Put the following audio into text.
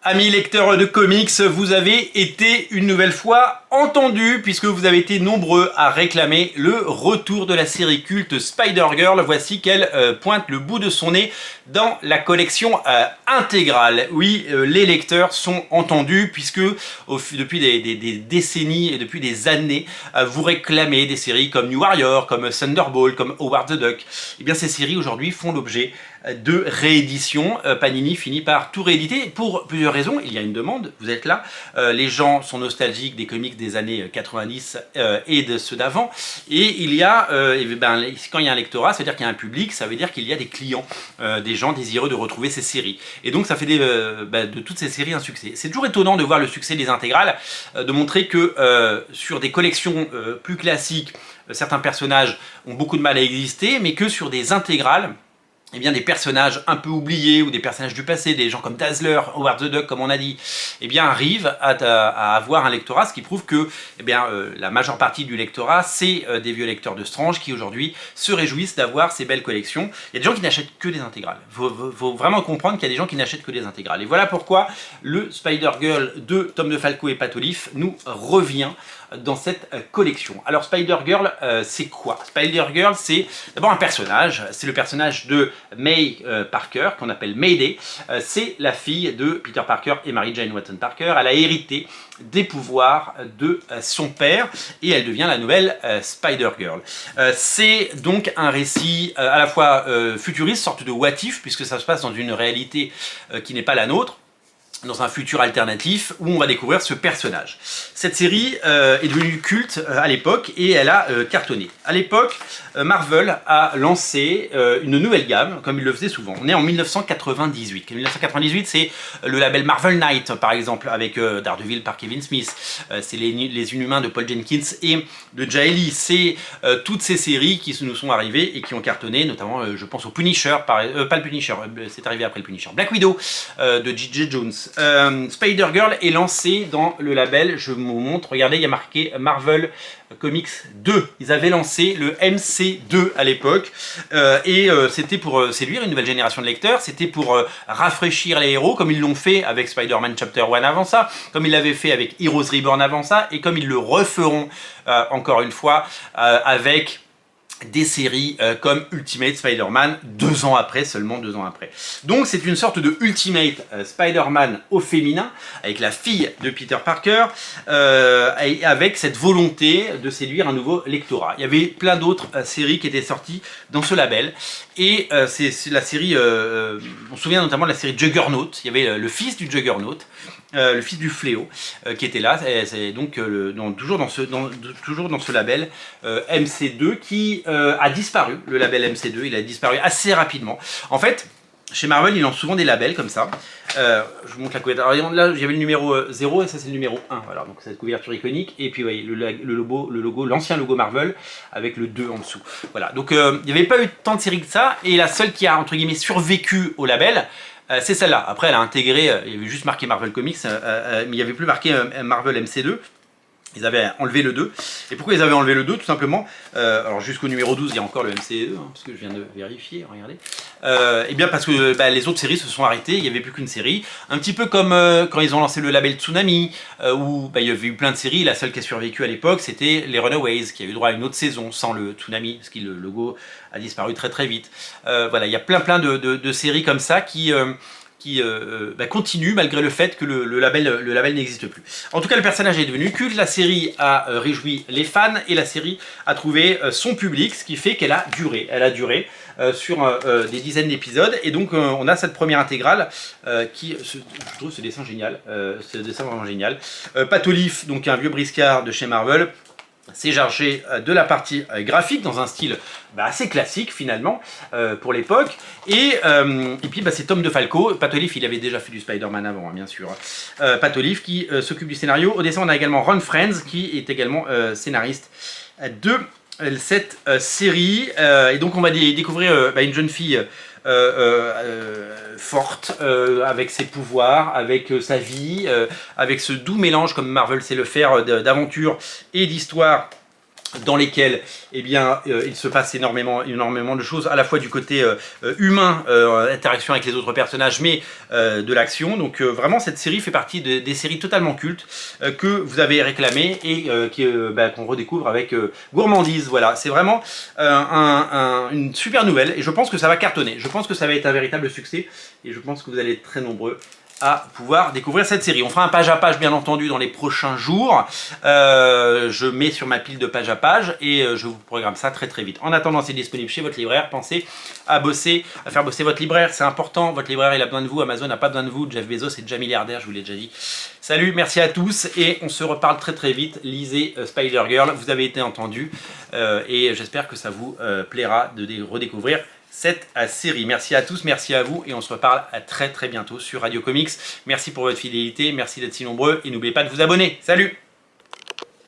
Amis lecteurs de comics, vous avez été une nouvelle fois entendus puisque vous avez été nombreux à réclamer le retour de la série culte Spider-Girl. Voici qu'elle pointe le bout de son nez dans la collection intégrale. Oui, les lecteurs sont entendus puisque depuis des décennies et depuis des années, vous réclamez des séries comme New Warrior, comme Thunderbolt, comme Howard the Duck. Et bien ces séries aujourd'hui font l'objet de réédition. Panini finit par tout rééditer pour plusieurs raisons. Il y a une demande, vous êtes là. Les gens sont nostalgiques des comics des années 90 et de ceux d'avant. Et il y a, quand il y a un lectorat, ça veut dire qu'il y a un public, ça veut dire qu'il y a des clients, des gens désireux de retrouver ces séries. Et donc ça fait de toutes ces séries un succès. C'est toujours étonnant de voir le succès des intégrales, de montrer que sur des collections plus classiques, certains personnages ont beaucoup de mal à exister, mais que sur des intégrales, eh bien, des personnages un peu oubliés ou des personnages du passé, des gens comme Dazzler, Howard the Duck, comme on a dit, eh bien, arrivent à avoir un lectorat, ce qui prouve que eh bien, la majeure partie du lectorat, c'est des vieux lecteurs de Strange qui aujourd'hui se réjouissent d'avoir ces belles collections. Il y a des gens qui n'achètent que des intégrales. Il faut vraiment comprendre qu'il y a des gens qui n'achètent que des intégrales. Et voilà pourquoi le Spider-Girl de Tom DeFalco et Pat Olliffe nous revient dans cette collection. Alors Spider-Girl, c'est quoi? Spider-Girl, c'est d'abord un personnage, c'est le personnage de May Parker, qu'on appelle Mayday. C'est la fille de Peter Parker et Mary Jane Watson Parker. Elle a hérité des pouvoirs de son père et elle devient la nouvelle Spider-Girl. C'est donc un récit à la fois futuriste, sorte de what if, puisque ça se passe dans une réalité qui n'est pas la nôtre, dans un futur alternatif où on va découvrir ce personnage. Cette série est devenue culte à l'époque et elle a cartonné. À l'époque, Marvel a lancé une nouvelle gamme, comme il le faisait souvent. On est en 1998. 1998, c'est le label Marvel Knight, par exemple, avec Daredevil par Kevin Smith. C'est les Inhumains de Paul Jenkins et de Jaeli. C'est toutes ces séries qui nous sont arrivées et qui ont cartonné, notamment, je pense au Punisher, pas le Punisher, c'est arrivé après le Punisher. Black Widow de J.J. Jones. Spider-Girl est lancé dans le label, je vous montre, regardez, il y a marqué Marvel Comics 2. Ils avaient lancé le MC2 à l'époque c'était pour séduire une nouvelle génération de lecteurs, c'était pour rafraîchir les héros, comme ils l'ont fait avec Spider-Man Chapter 1 avant ça, comme ils l'avaient fait avec Heroes Reborn avant ça, et comme ils le referont encore une fois avec des séries comme Ultimate Spider-Man 2 ans après, seulement 2 ans après. Donc c'est une sorte de Ultimate Spider-Man au féminin, avec la fille de Peter Parker, et avec cette volonté de séduire un nouveau lectorat. Il y avait plein d'autres séries qui étaient sorties dans ce label, et c'est la série, on se souvient notamment de la série Juggernaut. Il y avait le fils du Juggernaut, le fils du Fléau, qui était là. C'est donc toujours dans ce label MC2 qui a disparu. Le label MC2, il a disparu assez rapidement. En fait, chez Marvel, ils lancent souvent des labels comme ça. Je vous montre la couverture. Alors, là, j'avais le numéro 0 et ça, c'est le numéro 1. Voilà, donc cette couverture iconique. Et puis, vous voyez, le logo, l'ancien logo Marvel avec le 2 en dessous. Voilà, donc il n'y avait pas eu tant de séries que ça. Et la seule qui a, entre guillemets, survécu au label, c'est celle-là. Après, elle a intégré, il y avait juste marqué Marvel Comics, mais il n'y avait plus marqué Marvel MC2. Ils avaient enlevé le 2. Et pourquoi ils avaient enlevé le 2? Tout simplement, alors jusqu'au numéro 12, il y a encore le MC2, parce que je viens de vérifier, regardez. Et bien parce que les autres séries se sont arrêtées, il n'y avait plus qu'une série. Un petit peu comme quand ils ont lancé le label Tsunami, où il y avait eu plein de séries. La seule qui a survécu à l'époque, c'était les Runaways, qui a eu droit à une autre saison sans le Tsunami, parce que le logo a disparu très très vite. Voilà, il y a plein de séries comme ça qui continue malgré le fait que le label n'existe plus. En tout cas, le personnage est devenu culte, la série a réjoui les fans et la série a trouvé son public, ce qui fait qu'elle a duré. Elle a duré sur des dizaines d'épisodes et donc on a cette première intégrale je trouve ce dessin génial, ce dessin vraiment génial. Pat Olliffe, donc un vieux briscard de chez Marvel, s'est chargé de la partie graphique dans un style assez classique finalement pour l'époque et puis c'est Tom DeFalco. Pat Olliffe, il avait déjà fait du Spider-Man avant, bien sûr. Pat Olliffe qui s'occupe du scénario. Au dessin, on a également Ron Frenz qui est également scénariste de cette série et donc on va découvrir une jeune fille forte, avec ses pouvoirs, avec sa vie, avec ce doux mélange comme Marvel sait le faire d'aventure et d'histoire dans lesquels eh bien, il se passe énormément de choses, à la fois du côté humain, interaction avec les autres personnages, mais de l'action. Donc vraiment, cette série fait partie des séries totalement cultes que vous avez réclamées et qu'on redécouvre avec gourmandise. Voilà, c'est vraiment une super nouvelle et je pense que ça va cartonner. Je pense que ça va être un véritable succès et je pense que vous allez être très nombreux à pouvoir découvrir cette série. On fera un page à page bien entendu dans les prochains jours. Je mets sur ma pile de page à page et je vous programme ça très très vite. En attendant, c'est disponible chez votre libraire. Pensez à faire bosser votre libraire, c'est important. Votre libraire il a besoin de vous, Amazon n'a pas besoin de vous. Jeff Bezos est déjà milliardaire, je vous l'ai déjà dit. Salut, merci à tous et on se reparle très très vite. Lisez Spider-Girl, vous avez été entendu et j'espère que ça vous plaira de redécouvrir cette série. Merci à tous, merci à vous et on se reparle à très très bientôt sur Radio Comics. Merci pour votre fidélité, merci d'être si nombreux et n'oubliez pas de vous abonner. Salut!